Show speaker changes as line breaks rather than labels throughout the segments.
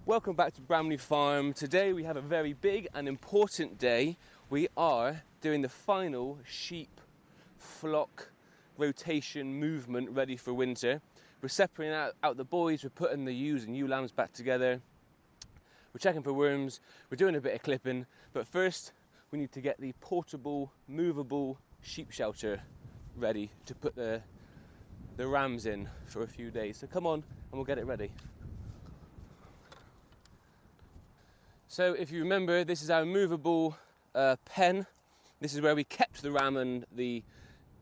Welcome back to Bramley Farm. Today we have a very big and important day. We are doing the final sheep flock rotation movement ready for winter. We're separating out the boys, we're putting the ewes and ewe lambs back together. We're checking for worms, we're doing a bit of clipping, but first we need to get the portable, movable sheep shelter ready to put the rams in for a few days. So come on and we'll get it ready. So if you remember, this is our movable pen. This is where we kept the ram and the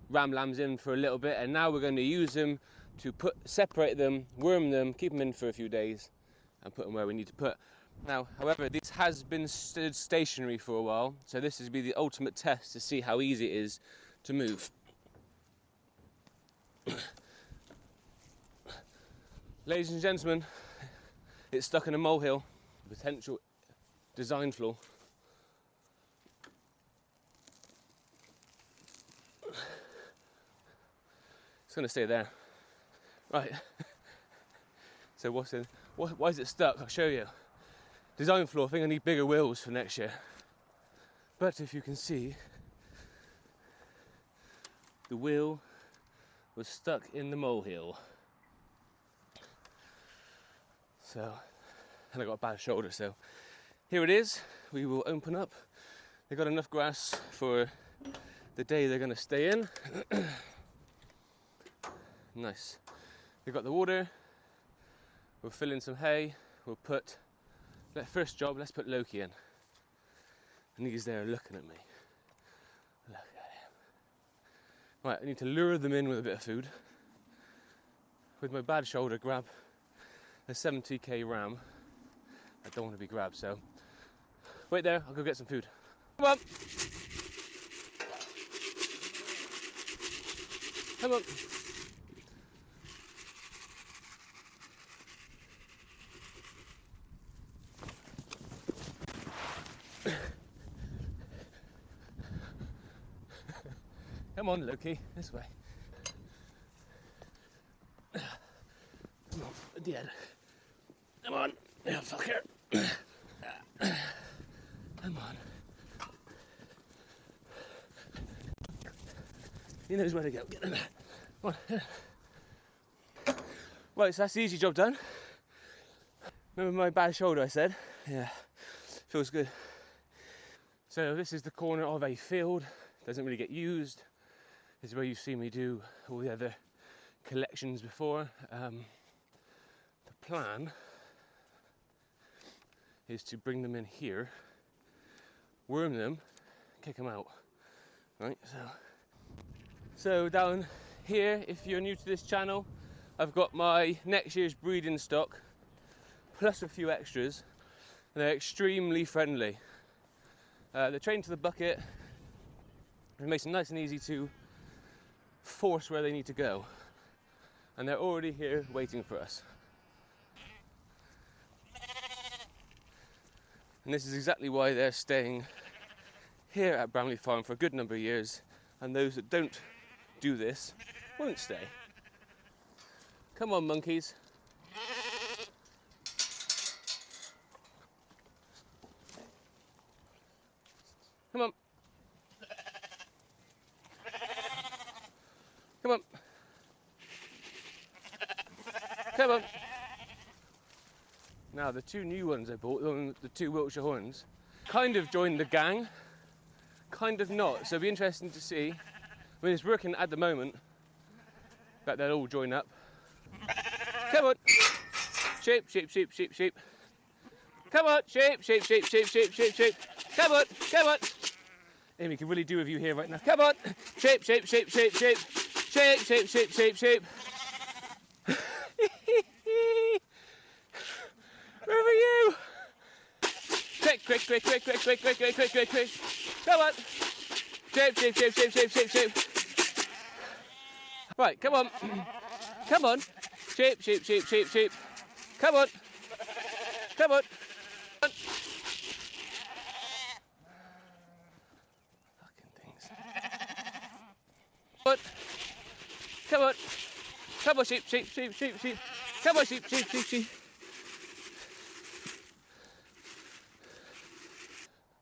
ram lambs in for a little bit, and now we're going to use them to separate them, worm them, keep them in for a few days and put them where we need to put. Now, however, this has been stood stationary for a while, so this will be the ultimate test to see how easy it is to move. Ladies and gentlemen, it's stuck in a molehill. Potential design flaw. It's going to stay there. Right. So why is it stuck? I'll show you. Design flaw. I think I need bigger wheels for next year. But if you can see, the wheel was stuck in the molehill. So, and I got a bad shoulder, so here it is. We will open up. They've got enough grass for the day they're going to stay in. Nice. They've got the water. We'll fill in some hay. We'll put, first job, let's put Loki in. And he's there looking at me. Look at him. Right, I need to lure them in with a bit of food. With my bad shoulder, grab a 70k ram. I don't want to be grabbed, so wait there, I'll go get some food. Come on! Come on! Come on, Loki, this way. Come on, dear. Come on, yeah, fucker. Come on. He knows where to go. Get in there. Come on. Right, so that's the easy job done. Remember my bad shoulder I said? Yeah, feels good. So this is the corner of a field. Doesn't really get used. This is where you've seen me do all the other collections before. The plan is to bring them in here, worm them, kick them out, right? So down here, if you're new to this channel, I've got my next year's breeding stock, plus a few extras, and they're extremely friendly. They're trained to the bucket, and it makes them nice and easy to force where they need to go. And they're already here waiting for us. And this is exactly why they're staying here at Bramley Farm for a good number of years, and those that don't do this won't stay. Come on, monkeys. Come on. Come on. Come on. Now, the two new ones I bought, the two Wiltshire Horns, kind of joined the gang, kind of not. So it'll be interesting to see. I mean, it's working at the moment that they'll all join up. Come on. Sheep, sheep, sheep, sheep, sheep. Come on. Sheep, sheep, sheep, sheep, sheep, sheep, sheep. Come on, come on. Amy can really do with you here right now. Come on. Sheep, sheep, sheep, sheep, sheep. Sheep, sheep, sheep, sheep, sheep. Where are you? Quick, quick, quick, quick, quick, quick, quick, quick, quick, quick, quick. Come on. Sheep, sheep, sheep, sheep, sheep, sheep, sheep. Right, come on. Come on. Sheep, sheep, sheep, sheep, sheep. Come on. Come on. Fucking things. Come on. Come on. Come on, sheep, sheep, sheep, sheep, sheep. Come on, sheep, sheep, sheep, sheep.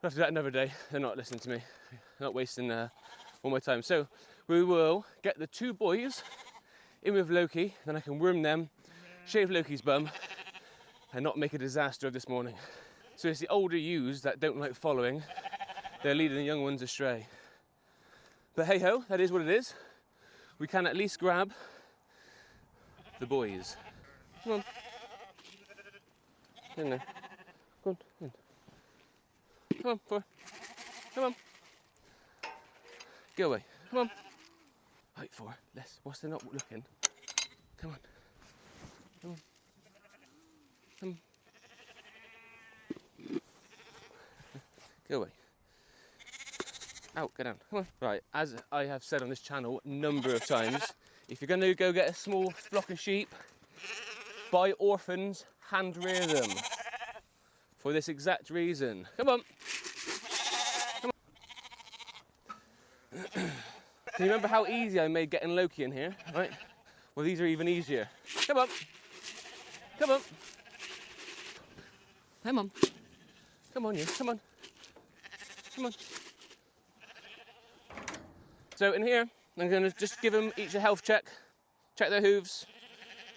I'll have to do that another day. They're not listening to me. They're not wasting all my time. So we will get the 2 boys in with Loki, then I can worm them, shave Loki's bum, and not make a disaster of this morning. So it's the older ewes that don't like following. They're leading the young ones astray. But hey ho, that is what it is. We can at least grab the boys. Come on. In there. Go on, in. Come on, Thor. Come on. Go away. Come on. Right, Thor. Let's. Whilst they're not looking. Come on. Come on. Come on. Go away. Out, go down. Come on. Right, as I have said on this channel a number of times, if you're going to go get a small flock of sheep, buy orphans, hand rear them. For this exact reason. Come on. Come on. Can you remember how easy I made getting Loki in here? Right? Well, these are even easier. Come on. Come on. Come on. Come on, you. Come on. Come on. So in here, I'm going to just give them each a health check their hooves.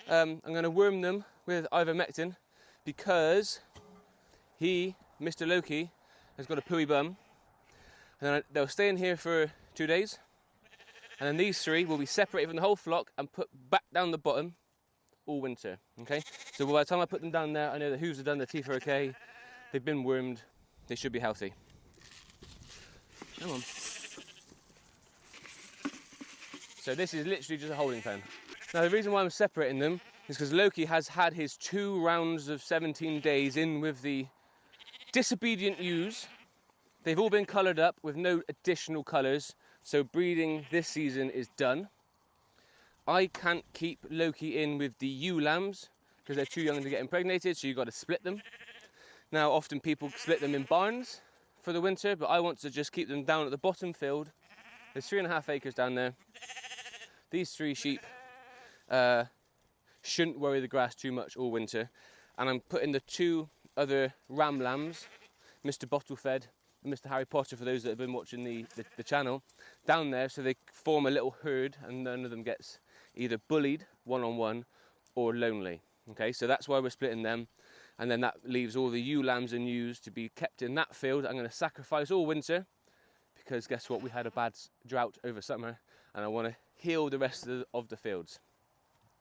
I'm going to worm them with ivermectin because Mr. Loki, has got a pooey bum. And then they'll stay in here for 2 days. And then these 3 will be separated from the whole flock and put back down the bottom all winter. Okay? So by the time I put them down there, I know the hooves are done, their teeth are okay, they've been wormed, they should be healthy. Come on. So this is literally just a holding pen. Now the reason why I'm separating them is because Loki has had his 2 rounds of 17 days in with the disobedient ewes. They've all been coloured up with no additional colours, so breeding this season is done. I can't keep Loki in with the ewe lambs because they're too young to get impregnated, so you've got to split them. Now often people split them in barns for the winter, but I want to just keep them down at the bottom field. There's 3.5 acres down there. These 3 sheep shouldn't worry the grass too much all winter, and I'm putting the 2 other ram lambs, Mr. Bottlefed and Mr. Harry Potter, for those that have been watching the channel, down there so they form a little herd and none of them gets either bullied one-on-one or lonely. Okay, so that's why we're splitting them, and then that leaves all the ewe lambs and ewes to be kept in that field. I'm going to sacrifice all winter because guess what, we had a bad drought over summer and I want to heal the rest of the fields,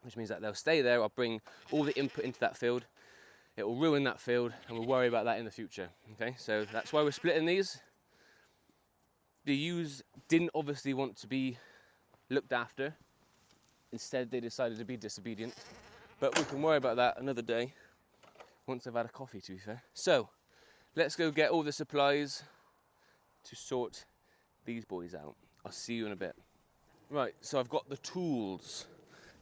which means that they'll stay there. I'll bring all the input into that field. It will ruin that field and we'll worry about that in the future. Okay, so that's why we're splitting these. The ewes didn't obviously want to be looked after. Instead, they decided to be disobedient. But we can worry about that another day once I've had a coffee, to be fair. So, let's go get all the supplies to sort these boys out. I'll see you in a bit. Right, so I've got the tools.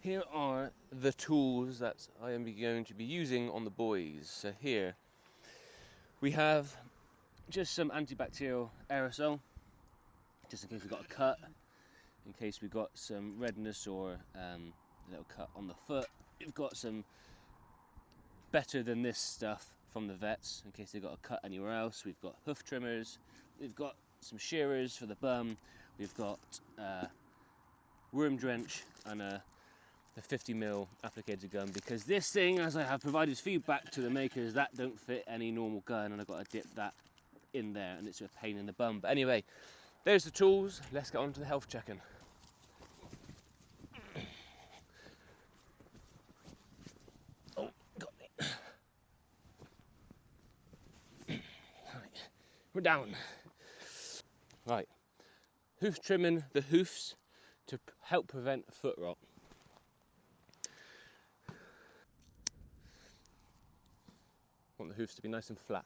Here are the tools that I am going to be using on the boys. So here we have just some antibacterial aerosol, just in case we've got a cut, in case we've got some redness or a little cut on the foot. We've got some better than this stuff from the vets, in case they've got a cut anywhere else. We've got hoof trimmers, we've got some shearers for the bum, we've got worm drench and a 50mm applicator gun, because this thing, as I have provided feedback to the makers, that don't fit any normal gun and I've got to dip that in there and it's a pain in the bum. But anyway, there's the tools. Let's get on to the health checking. Oh, got me. Right, we're down. Right, hoof trimming the hoofs to help prevent foot rot. Want the hoofs to be nice and flat.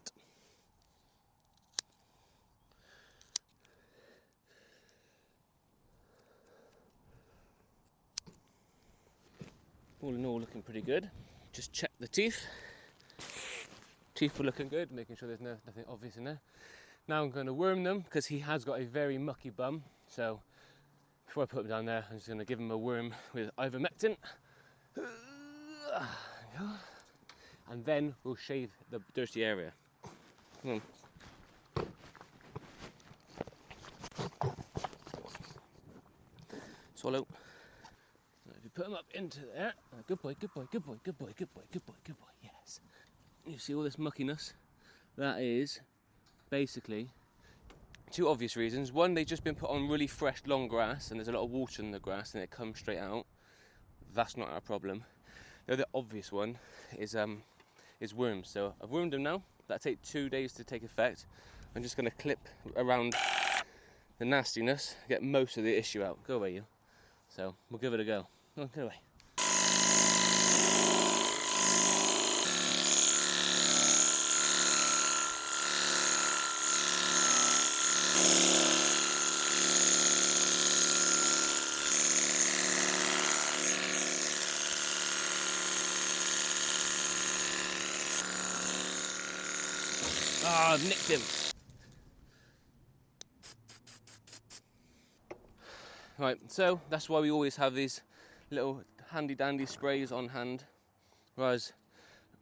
All in all, looking pretty good. Just check the teeth. Teeth were looking good, making sure there's nothing obvious in there. Now I'm going to worm them because he has got a very mucky bum. So before I put him down there, I'm just going to give him a worm with ivermectin. And then we'll shave the dirty area. Come on. Swallow. If you put them up into there, good boy, good boy, good boy, good boy, good boy, good boy, good boy, yes. You see all this muckiness? That is basically two obvious reasons. One, they've just been put on really fresh long grass and there's a lot of water in the grass and it comes straight out. That's not our problem. The other obvious one is worms. So I've wormed them now. That'll take 2 days to take effect. I'm just going to clip around the nastiness, get most of the issue out. Go away, you. So we'll give it a go. Go on, get away. Ah, I've nicked him. Right, so that's why we always have these little handy dandy sprays on hand, whereas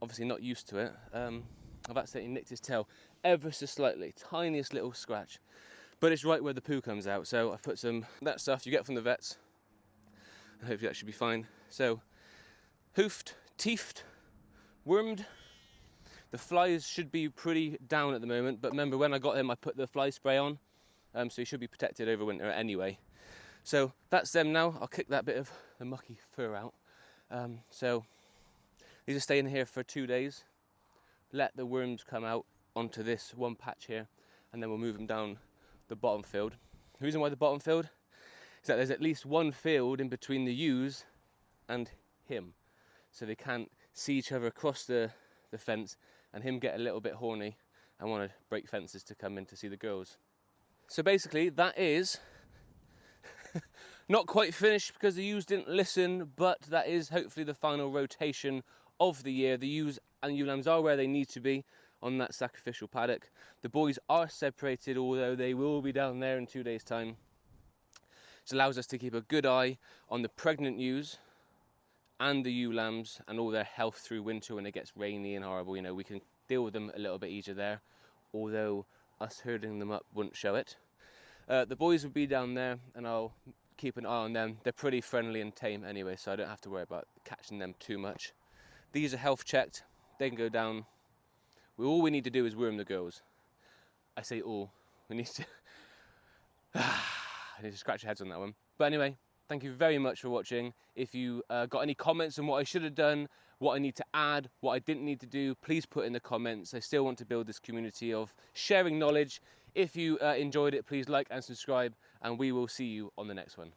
obviously not used to it. I've accidentally nicked his tail ever so slightly, tiniest little scratch, but it's right where the poo comes out. So I've put some that stuff you get from the vets, and hopefully that should be fine. So hoofed, teethed, wormed. The flies should be pretty down at the moment, but remember when I got him I put the fly spray on, so he should be protected over winter anyway. So that's them now. I'll kick that bit of the mucky fur out. So these are staying here for 2 days. Let the worms come out onto this one patch here, and then we'll move them down the bottom field. The reason why the bottom field is that there's at least one field in between the ewes and him, so they can't see each other across the fence, and him get a little bit horny and want to break fences to come in to see the girls. So basically that is not quite finished because the ewes didn't listen, but that is hopefully the final rotation of the year. The ewes and ewe lambs are where they need to be on that sacrificial paddock. The boys are separated, although they will be down there in 2 days' time. This allows us to keep a good eye on the pregnant ewes and the ewe lambs and all their health through winter when it gets rainy and horrible. You know, we can deal with them a little bit easier there, although us herding them up wouldn't show it. The boys will be down there and I'll keep an eye on them. They're pretty friendly and tame anyway, so I don't have to worry about catching them too much. These are health checked, they can go down. All we need to do is worm the girls. I say all, we need to I need to scratch your heads on that one. But anyway, thank you very much for watching. If you got any comments on what I should have done, what I need to add, what I didn't need to do, please put in the comments. I still want to build this community of sharing knowledge. If you enjoyed it, please like and subscribe, and we will see you on the next one.